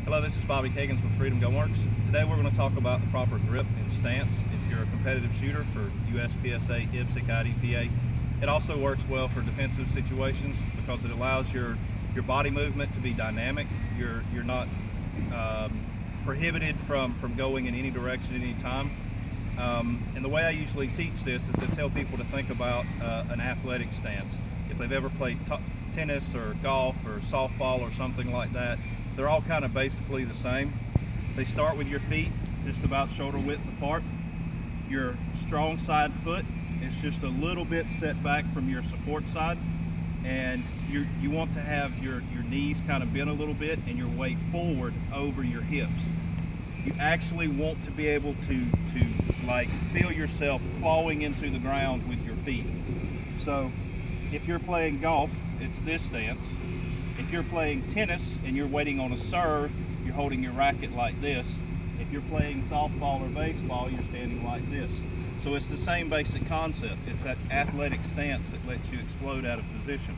Hello, this is Bobby Kagans with Freedom Gunworks. Today we're going to talk about the proper grip and stance if you're a competitive shooter for USPSA, IPSC, IDPA. It also works well for defensive situations because it allows your body movement to be dynamic. You're not prohibited from going in any direction at any time. And the way I usually teach this is to tell people to think about an athletic stance. If they've ever played tennis or golf or softball or something like that, they're all kind of basically the same. They start with your feet just about shoulder width apart. Your strong side foot is just a little bit set back from your support side, and you want to have your knees kind of bent a little bit and your weight forward over your hips. You actually want to be able to like feel yourself clawing into the ground with your feet. So if you're playing golf, it's this stance. If you're playing tennis and you're waiting on a serve, you're holding your racket like this. If you're playing softball or baseball, you're standing like this. So it's the same basic concept. It's that athletic stance that lets you explode out of position.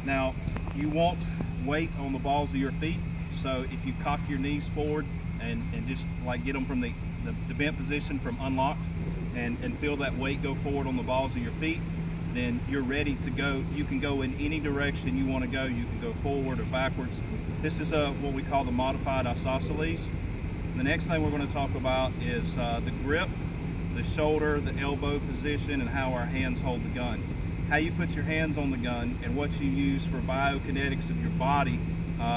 Now, you want weight on the balls of your feet. So if you cock your knees forward and just like get them from the bent position from unlocked and feel that weight go forward on the balls of your feet, then you're ready to go. You can go in any direction you want to go. You can go forward or backwards. This is what we call the modified isosceles. The next thing we're going to talk about is the grip, the shoulder, the elbow position, and how our hands hold the gun. How you put your hands on the gun and what you use for biokinetics of your body,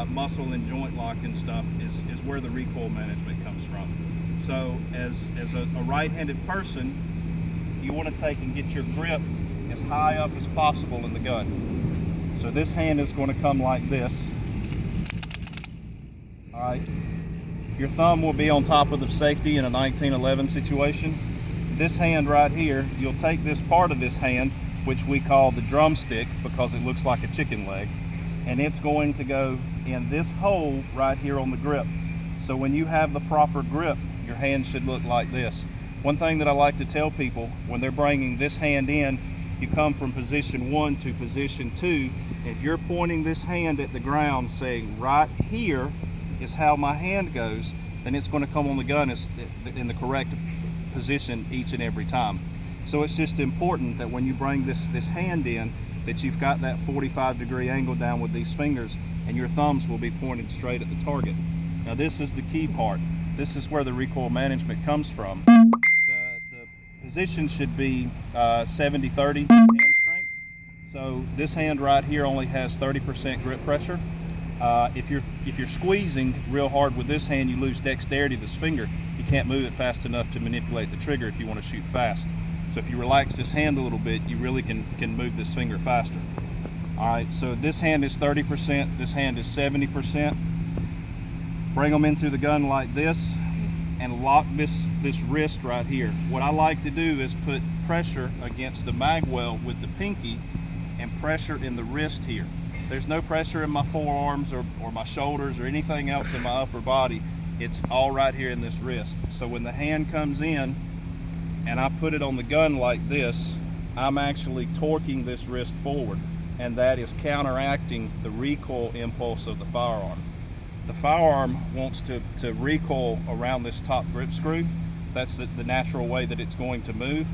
muscle and joint lock and stuff is where the recoil management comes from. So as a right-handed person, you want to take and get your grip as high up as possible in the gun. So this hand is going to come like this. All right. Your thumb will be on top of the safety in a 1911 situation. This hand right here, you'll take this part of this hand, which we call the drumstick because it looks like a chicken leg, and it's going to go in this hole right here on the grip. So when you have the proper grip, your hand should look like this. One thing that I like to tell people when they're bringing this hand in, you come from position 1 to position 2. If you're pointing this hand at the ground saying right here is how my hand goes, then it's going to come on the gun in the correct position each and every time. So it's just important that when you bring this hand in, that you've got that 45-degree angle down with these fingers and your thumbs will be pointed straight at the target. Now this is the key part. This is where the recoil management comes from. The position should be 70-30 hand strength. So this hand right here only has 30% grip pressure. If you're squeezing real hard with this hand, you lose dexterity of this finger. You can't move it fast enough to manipulate the trigger if you want to shoot fast. So if you relax this hand a little bit, you really can move this finger faster. All right, so this hand is 30%, this hand is 70%. Bring them into the gun like this and lock this wrist right here. What I like to do is put pressure against the mag well with the pinky and pressure in the wrist here. There's no pressure in my forearms or my shoulders or anything else in my upper body. It's all right here in this wrist. So when the hand comes in and I put it on the gun like this, I'm actually torquing this wrist forward, and that is counteracting the recoil impulse of the firearm. The firearm wants to recoil around this top grip screw. That's the natural way that it's going to move.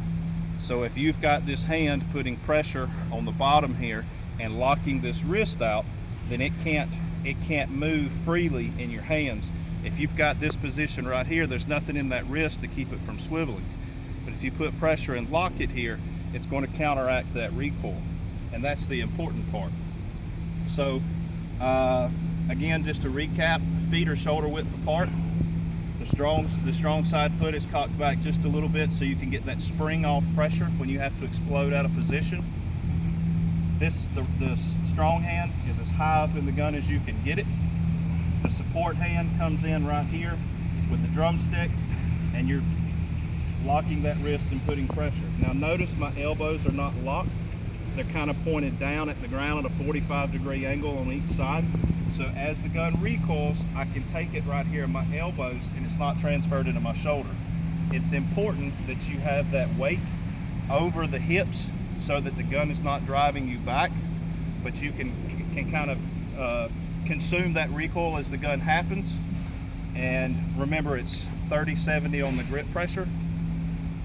So if you've got this hand putting pressure on the bottom here and locking this wrist out, then it can't move freely in your hands. If you've got this position right here, there's nothing in that wrist to keep it from swiveling. But if you put pressure and lock it here, it's going to counteract that recoil. And that's the important part. So again, just to recap, feet are shoulder width apart. The strong side foot is cocked back just a little bit so you can get that spring off pressure when you have to explode out of position. The strong hand is as high up in the gun as you can get it. The support hand comes in right here with the drumstick, and you're locking that wrist and putting pressure. Now notice my elbows are not locked. They're kind of pointed down at the ground at a 45-degree angle on each side. So as the gun recoils, I can take it right here in my elbows and it's not transferred into my shoulder. It's important that you have that weight over the hips so that the gun is not driving you back, but you can kind of consume that recoil as the gun happens. And remember, it's 30-70 on the grip pressure.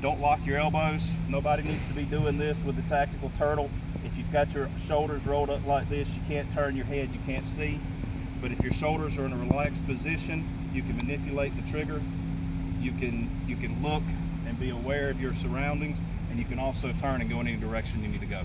Don't lock your elbows. Nobody needs to be doing this with the Tactical Turtle. If you've got your shoulders rolled up like this, you can't turn your head, you can't see. But if your shoulders are in a relaxed position, you can manipulate the trigger. You can look and be aware of your surroundings, and you can also turn and go in any direction you need to go.